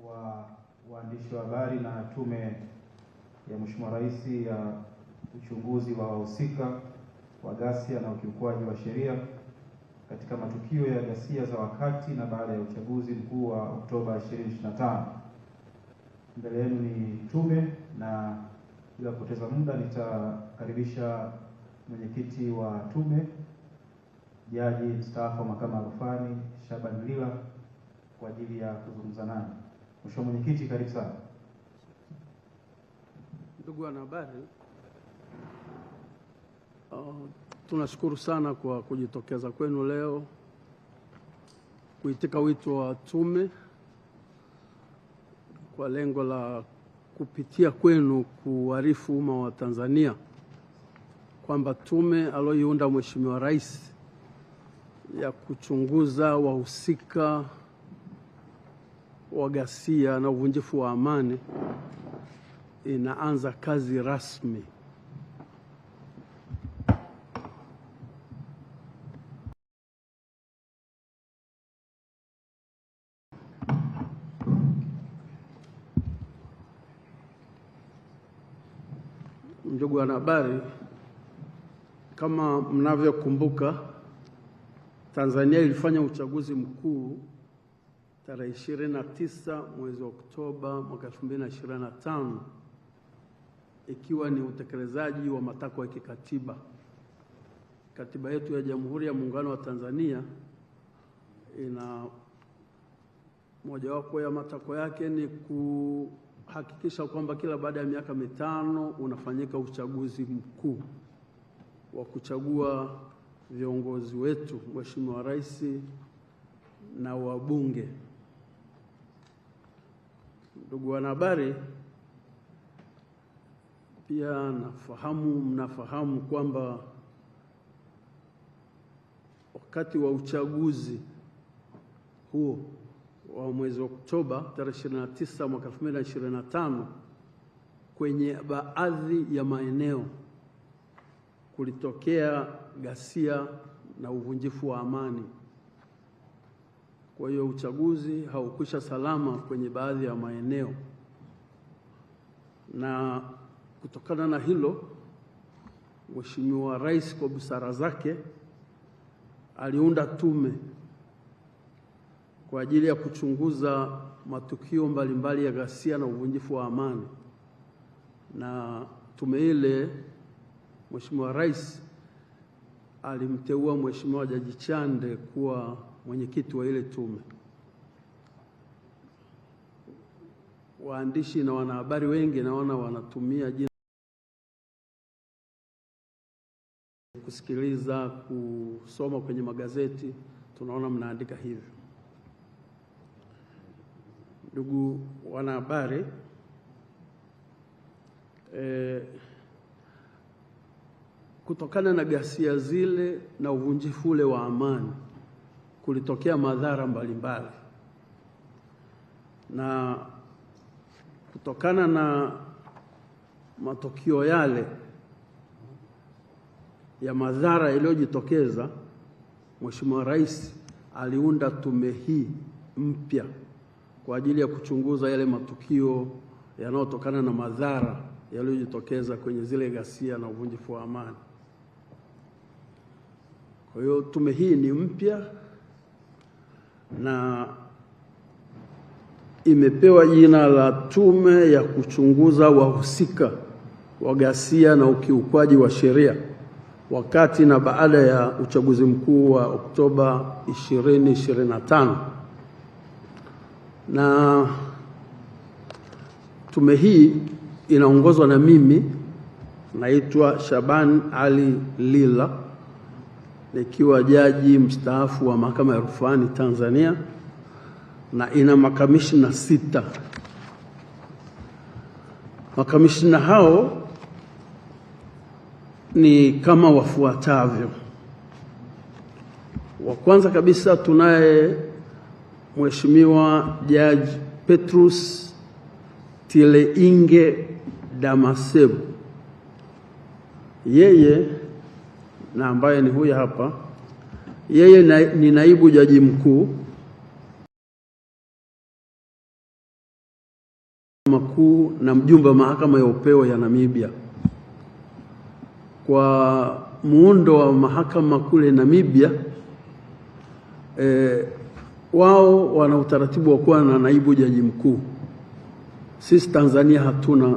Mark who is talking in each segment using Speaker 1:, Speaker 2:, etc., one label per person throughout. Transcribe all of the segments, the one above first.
Speaker 1: wa waandishi wa habari na Tume ya Mheshimiwa Rais ya uchunguzi wa wahusika wa ghasia na ukiukwaji wa sheria katika matukio ya ghasia za wakati na baada ya uchaguzi mkuu wa Oktoba 2025. Mbele yenu ni tume, na bila kupoteza muda nitakaribisha mwenyekiti wa tume, Jaji mstaafu wa Mahakama ya Rufani Shaban Lila kwa ajili ya kuzungumza nani. Mheshimiwa Mwenyekiti, karibu sana.
Speaker 2: Ndugu wanahabari, tunashukuru sana kwa kujitokeza kwenu leo kuitika wito wa tume kwa lengo la kupitia kwenu kuarifu umma wa Tanzania kwamba tume aliyoiunda Mheshimiwa Rais ya kuchunguza wahusika wa ghasia na uvunjifu wa amani inaanza kazi rasmi. Ndugu wanahabari, kama mnavyokumbuka, Tanzania ilifanya uchaguzi mkuu tarehe 29 mwezi wa Oktoba mwaka 2025 ikiwa ni utekelezaji wa matakwa ya kikatiba. Katiba yetu ya Jamhuri ya Muungano wa Tanzania ina mojawapo ya matakwa yake ni kuhakikisha kwamba kila baada ya miaka mitano unafanyika uchaguzi mkuu wa kuchagua viongozi wetu, Mheshimiwa Rais na wabunge. Ndugu wanahabari, pia mnafahamu kwamba wakati wa uchaguzi huo wa mwezi Oktoba tarehe 29 mwaka 2025 kwenye baadhi ya maeneo kulitokea ghasia na uvunjifu wa amani. Kwa hiyo uchaguzi haukwisha salama kwenye baadhi ya maeneo, na kutokana na hilo Mheshimiwa Rais kwa busara zake aliunda tume kwa ajili ya kuchunguza matukio mbalimbali ya ghasia na uvunjifu wa amani, na tume ile Mheshimiwa Rais alimteua Mheshimiwa Jaji Chande kuwa mwenyekiti wa ile tume. Waandishi na wanahabari wengi naona wanatumia jina kusikiliza, kusoma kwenye magazeti, tunaona mnaandika hivyo. Ndugu wanahabari, kutokana na ghasia zile na uvunjifu ule wa amani kulitokea madhara mbalimbali, na kutokana na matukio yale ya madhara yaliyojitokeza, Mheshimiwa Rais aliunda tume hii mpya kwa ajili ya kuchunguza yale matukio yanayotokana na madhara yaliyojitokeza kwenye zile ghasia na uvunjifu wa amani. Kwa hiyo tume hii ni mpya na imepewa jina la Tume ya kuchunguza wahusika wa ghasia na ukiukwaji wa sheria wakati na baada ya uchaguzi mkuu wa Oktoba 2025. Na tume hii inaongozwa na mimi, naitwa Shaban Ali Lila, nikiwa jaji mstaafu wa Mahakama ya Rufani Tanzania, na ina makamishna 6. Makamishna hao ni kama wafuatavyo. Wa kwanza kabisa tunaye Mheshimiwa Jaji Petrus Tileinge Damasebu. Yeye na ambaye ni huyu hapa, yeye ni naibu jaji mkuu Kuu na mjumbe wa mahakama ya upeo ya Namibia. Kwa muundo wa mahakama kule Namibia, wao wana utaratibu wa kuwa na naibu jaji mkuu. Sisi Tanzania hatuna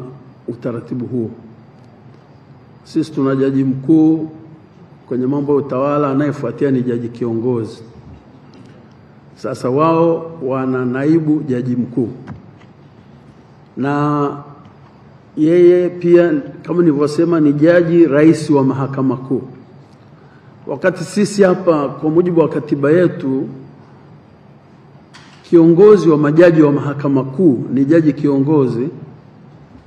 Speaker 2: utaratibu huo. Sisi tuna jaji mkuu kwenye mambo ya utawala, anayefuatia ni jaji kiongozi. Sasa wao wana naibu jaji mkuu, na yeye pia kama nilivyosema ni jaji rais wa mahakama kuu. Wakati sisi hapa kwa mujibu wa katiba yetu, kiongozi wa majaji wa mahakama kuu ni jaji kiongozi,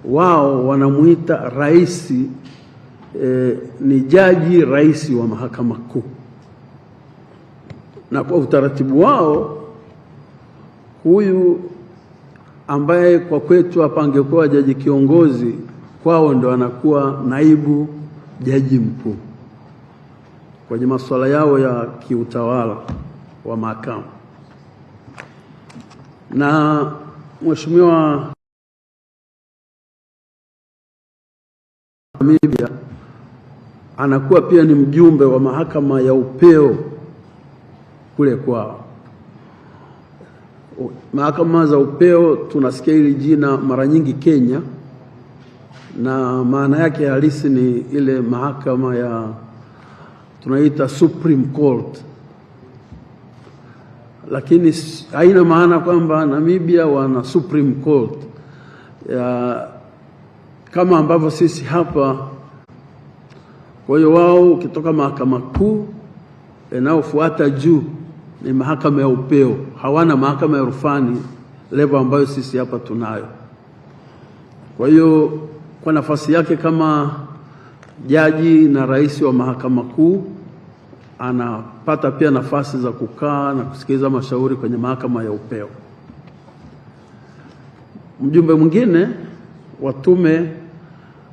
Speaker 2: wao wanamuita rais, ni jaji rais wa mahakama kuu. Na kwa utaratibu wao, huyu ambaye kwa kwetu hapa angekuwa jaji kiongozi, kwao ndo anakuwa naibu jaji mkuu kwenye masuala yao ya kiutawala wa mahakama. Na Mheshimiwa Namibia anakuwa pia ni mjumbe wa mahakama ya upeo kule kwao. Mahakama za upeo tunasikia hili jina mara nyingi Kenya, na maana yake halisi ni ile mahakama ya tunaita Supreme Court, lakini haina maana kwamba Namibia wana Supreme Court kama ambavyo sisi hapa. Kwa hiyo wao ukitoka mahakama kuu, inayofuata juu ni mahakama ya upeo. Hawana mahakama ya rufani level ambayo sisi hapa tunayo. Kwa hiyo kwa nafasi yake kama jaji na rais wa mahakama kuu, anapata pia nafasi za kukaa na kusikiliza mashauri kwenye mahakama ya upeo. Mjumbe mwingine wa tume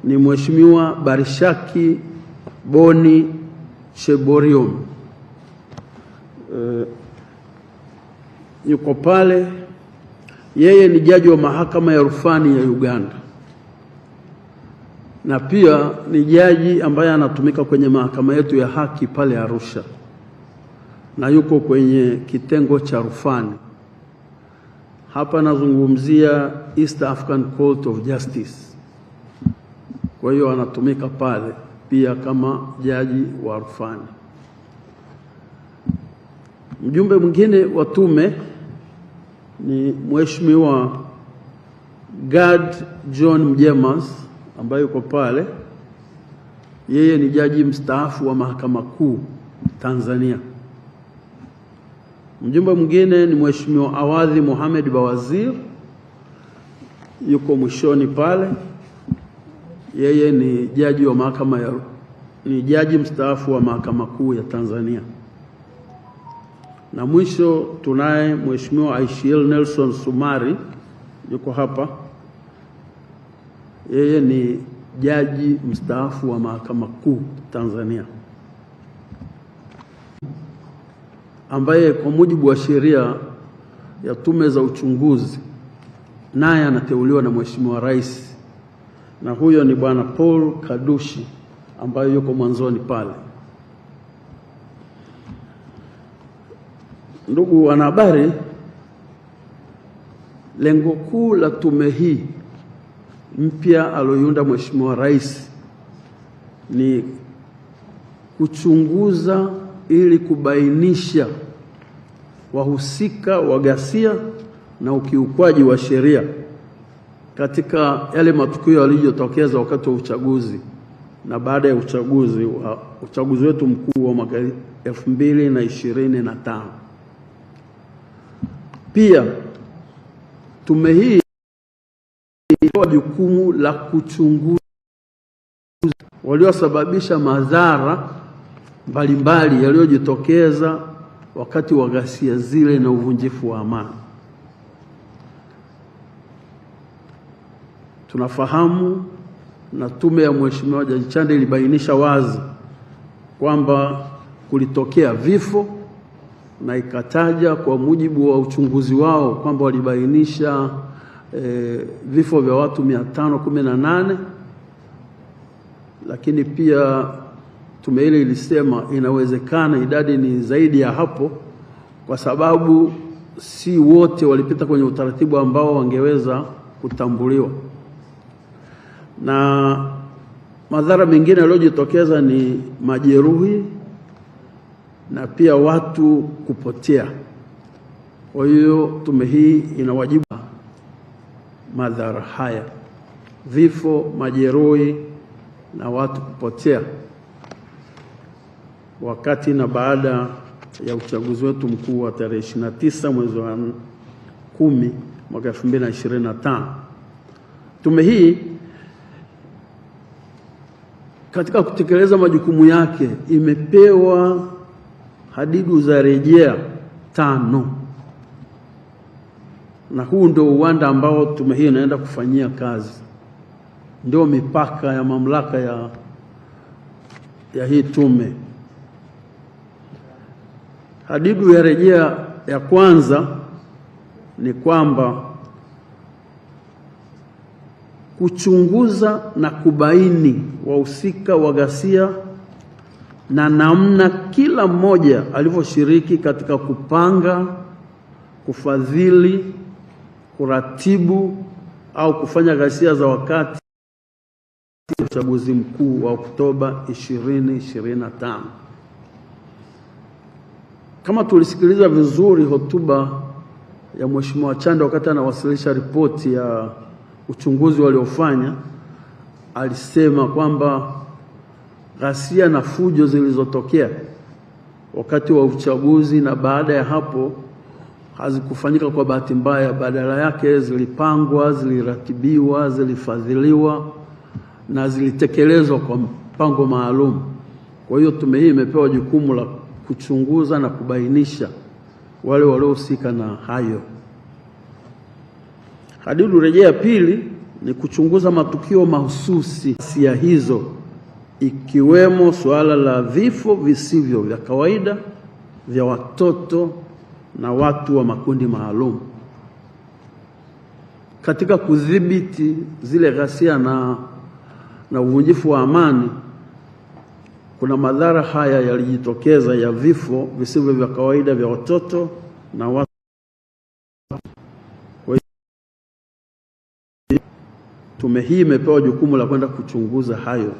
Speaker 2: ni Mheshimiwa Barishaki Boni Cheborium. Yuko pale, yeye ni jaji wa mahakama ya rufani ya Uganda, na pia ni jaji ambaye anatumika kwenye mahakama yetu ya haki pale Arusha, na yuko kwenye kitengo cha rufani. Hapa nazungumzia East African Court of Justice. Kwa hiyo anatumika pale pia kama jaji wa rufani. Mjumbe mwingine wa tume ni Mheshimiwa Gad John Mjemas ambaye yuko pale. Yeye ni jaji mstaafu wa mahakama kuu Tanzania. Mjumbe mwingine ni Mheshimiwa Awadhi Mohamed Bawazir, yuko mwishoni pale. Yeye ni jaji wa mahakama ni jaji mstaafu wa mahakama kuu ya Tanzania. Na mwisho tunaye Mheshimiwa Aishiel Nelson Sumari, yuko hapa. Yeye ni jaji mstaafu wa mahakama kuu Tanzania, ambaye kwa mujibu wa sheria ya tume za uchunguzi naye anateuliwa na Mheshimiwa Rais, na huyo ni Bwana Paul Kadushi ambaye yuko mwanzoni pale. Ndugu wanahabari, lengo kuu la tume hii mpya aliyoiunda Mheshimiwa Rais ni kuchunguza ili kubainisha wahusika wa ghasia na ukiukwaji wa sheria katika yale matukio yaliyotokeza wakati wa uchaguzi na baada ya uchaguzi wetu mkuu wa mwaka 2025. Pia tume hii ina jukumu la kuchunguza waliosababisha madhara mbalimbali yaliyojitokeza wakati wa ghasia zile na uvunjifu wa amani. Tunafahamu na tume ya Mheshimiwa Jaji Chande ilibainisha wazi kwamba kulitokea vifo, na ikataja kwa mujibu wa uchunguzi wao kwamba walibainisha vifo vya watu 518, lakini pia tume ile ilisema inawezekana idadi ni zaidi ya hapo, kwa sababu si wote walipita kwenye utaratibu ambao wangeweza kutambuliwa. Na madhara mengine yaliyojitokeza ni majeruhi na pia watu kupotea. Kwa hiyo tume hii inawajibu madhara haya: vifo, majeruhi na watu kupotea wakati na baada ya uchaguzi wetu mkuu wa tarehe 29 mwezi wa 10 mwaka 2025. Tume hii katika kutekeleza majukumu yake imepewa hadidu za rejea 5, na huu ndio uwanda ambao tume hii inaenda kufanyia kazi, ndio mipaka ya mamlaka ya hii tume. Hadidu ya rejea ya kwanza ni kwamba kuchunguza na kubaini wahusika wa ghasia na namna kila mmoja alivyoshiriki katika kupanga, kufadhili, kuratibu au kufanya ghasia za wakati wa uchaguzi mkuu wa Oktoba 2025. Kama tulisikiliza vizuri hotuba ya Mheshimiwa Chande wakati anawasilisha ripoti ya uchunguzi waliofanya, alisema kwamba ghasia na fujo zilizotokea wakati wa uchaguzi na baada ya hapo hazikufanyika kwa bahati mbaya, badala yake zilipangwa, ziliratibiwa, zilifadhiliwa na zilitekelezwa kwa mpango maalum. Kwa hiyo tume hii imepewa jukumu la kuchunguza na kubainisha wale waliohusika na hayo. Hadidu rejea ya pili ni kuchunguza matukio mahususi ya hizo, ikiwemo suala la vifo visivyo vya kawaida vya watoto na watu wa makundi maalum. Katika kudhibiti zile ghasia na uvunjifu wa amani, kuna madhara haya yalijitokeza ya vifo visivyo vya kawaida vya watoto na watu. Tume hii imepewa jukumu la kwenda kuchunguza hayo.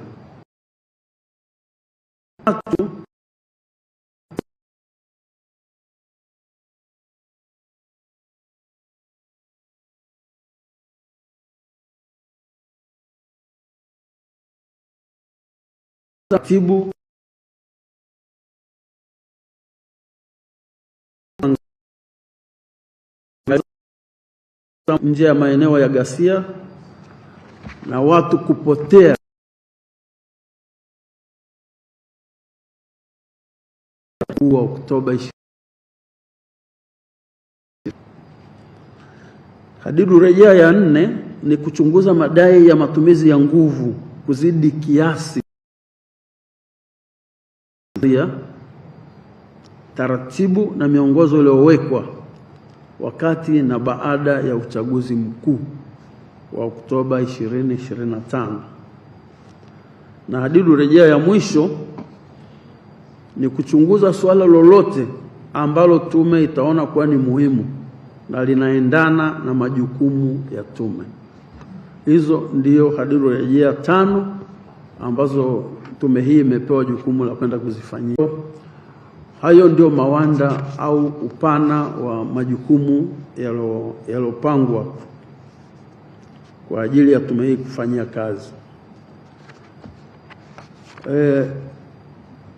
Speaker 2: Taratibu nje ya maeneo ya ghasia na watu kupotea wa Oktoba 20. Hadidu rejea ya 4 ni kuchunguza madai ya matumizi ya nguvu kuzidi kiasi, taratibu na miongozo iliyowekwa wakati na baada ya uchaguzi mkuu wa Oktoba 2025. Na hadidu rejea ya mwisho ni kuchunguza suala lolote ambalo tume itaona kuwa ni muhimu na linaendana na majukumu ya tume. Hizo ndio hadidu rejea 5 ambazo tume hii imepewa jukumu la kwenda kuzifanyia. Hayo ndio mawanda au upana wa majukumu yalopangwa kwa ajili ya tume hii kufanyia kazi.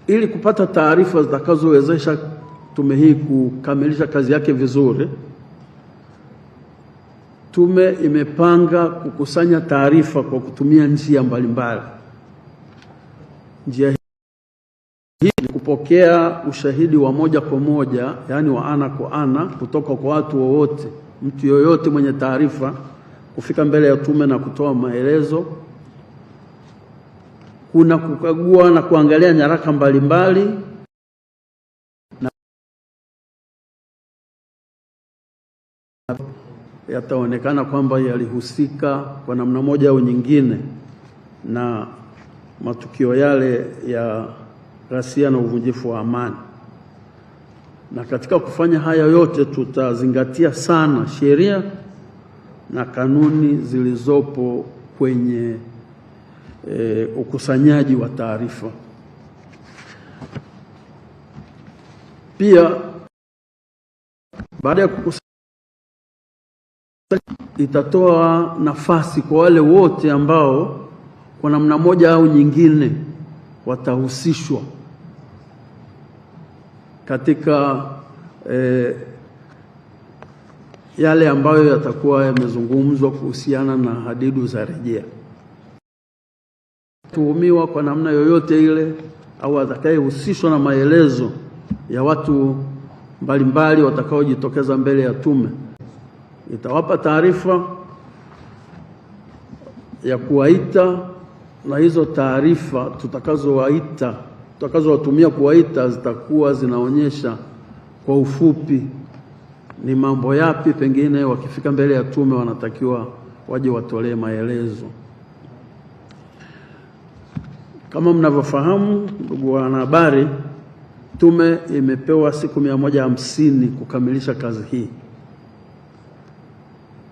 Speaker 2: Ili kupata taarifa zitakazowezesha tume hii kukamilisha kazi yake vizuri, tume imepanga kukusanya taarifa kwa kutumia njia mbalimbali. Njia hii ni kupokea ushahidi wa moja kwa moja, yaani wa ana kwa ana, kutoka kwa watu wowote, mtu yoyote mwenye taarifa kufika mbele ya tume na kutoa maelezo. Kuna kukagua na kuangalia nyaraka mbalimbali yataonekana kwamba yalihusika kwa namna moja au nyingine na matukio yale ya ghasia na uvunjifu wa amani. Na katika kufanya haya yote tutazingatia sana sheria na kanuni zilizopo kwenye ukusanyaji wa taarifa. Pia baada ya kukusanya, itatoa nafasi kwa wale wote ambao kwa namna moja au nyingine watahusishwa katika yale ambayo yatakuwa yamezungumzwa kuhusiana na hadidu za rejea. Tuhumiwa kwa namna yoyote ile au atakayehusishwa na maelezo ya watu mbalimbali watakaojitokeza mbele ya tume, itawapa taarifa ya kuwaita, na hizo taarifa tutakazowatumia kuwaita zitakuwa zinaonyesha kwa ufupi ni mambo yapi pengine wakifika mbele ya tume wanatakiwa waje watolee maelezo. Kama mnavyofahamu, ndugu wanahabari, tume imepewa siku 150 kukamilisha kazi hii.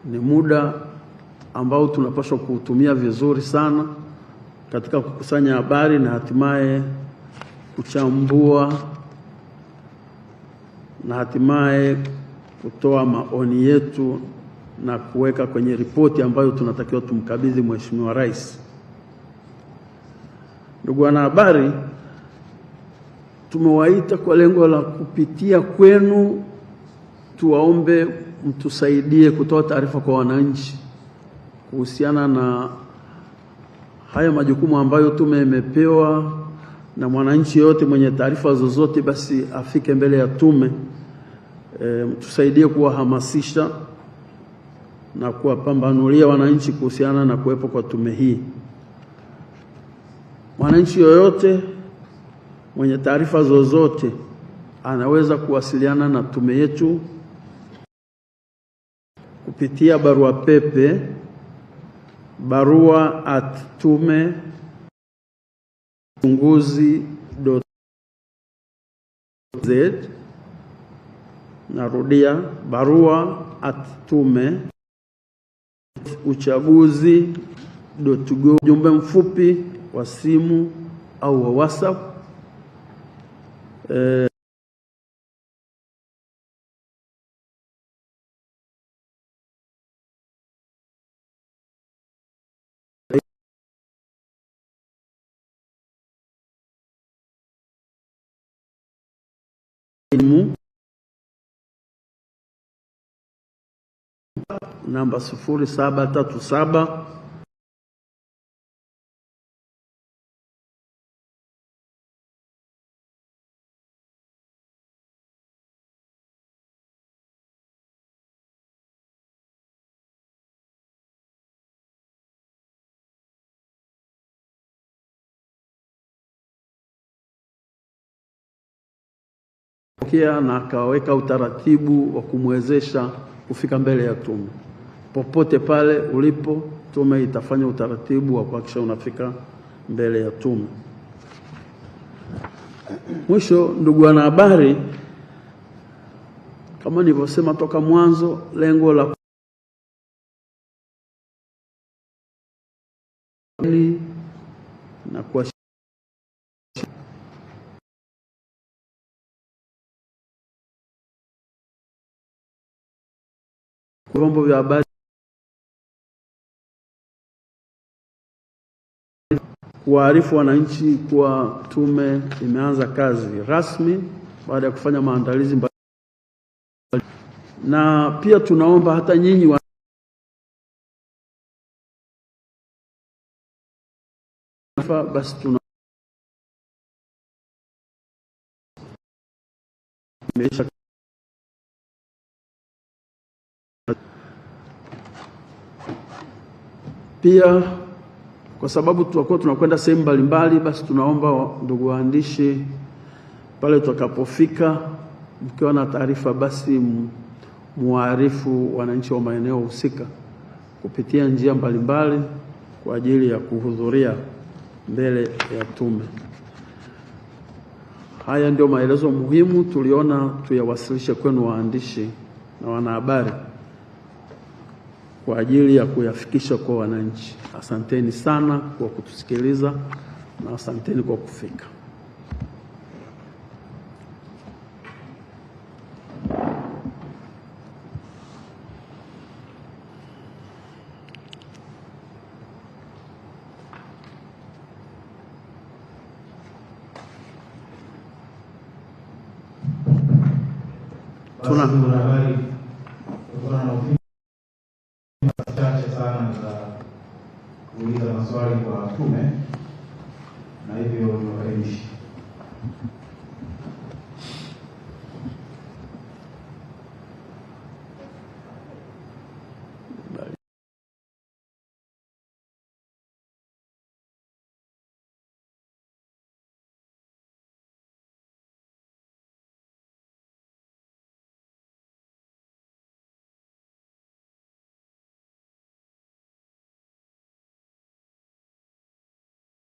Speaker 2: Ni muda ambao tunapaswa kuutumia vizuri sana katika kukusanya habari na hatimaye kuchambua na hatimaye kutoa maoni yetu na kuweka kwenye ripoti ambayo tunatakiwa tumkabidhi Mheshimiwa Rais. Ndugu wanahabari, tumewaita kwa lengo la kupitia kwenu tuwaombe mtusaidie kutoa taarifa kwa wananchi kuhusiana na haya majukumu ambayo tume imepewa, na mwananchi yote mwenye taarifa zozote basi afike mbele ya tume. Mtusaidie kuwahamasisha na kuwapambanulia wananchi kuhusiana na kuwepo kwa tume hii. Mwananchi yoyote mwenye taarifa zozote anaweza kuwasiliana na tume yetu kupitia barua pepe barua@tume.z. Narudia, barua@tume.uchaguzi.go. Ujumbe mfupi wa simu au wa WhatsApp. Namba 0737 na akaweka utaratibu wa kumwezesha kufika mbele ya tume. Popote pale ulipo, tume itafanya utaratibu wa kuhakikisha unafika mbele ya tume. Mwisho, ndugu wanahabari, kama nilivyosema toka mwanzo, lengo la na kwa vyombo vya habari kuwaarifu wananchi kuwa tume imeanza kazi rasmi baada ya kufanya maandalizi mbalimbali. Na pia tunaomba hata nyinyi basi pia kwa sababu tutakuwa tunakwenda sehemu mbalimbali, basi tunaomba ndugu waandishi, pale tutakapofika mkiwa na taarifa basi muarifu wananchi wa maeneo husika kupitia njia mbalimbali kwa ajili ya kuhudhuria mbele ya tume. Haya ndio maelezo muhimu tuliona tuyawasilishe kwenu waandishi na wanahabari kwa ajili ya kuyafikisha kwa wananchi. Asanteni sana kwa kutusikiliza na asanteni kwa kufika.
Speaker 1: Tuna habari kutokana na chache sana za kuuliza maswali kwa tume, na hivyo niwakaribisha.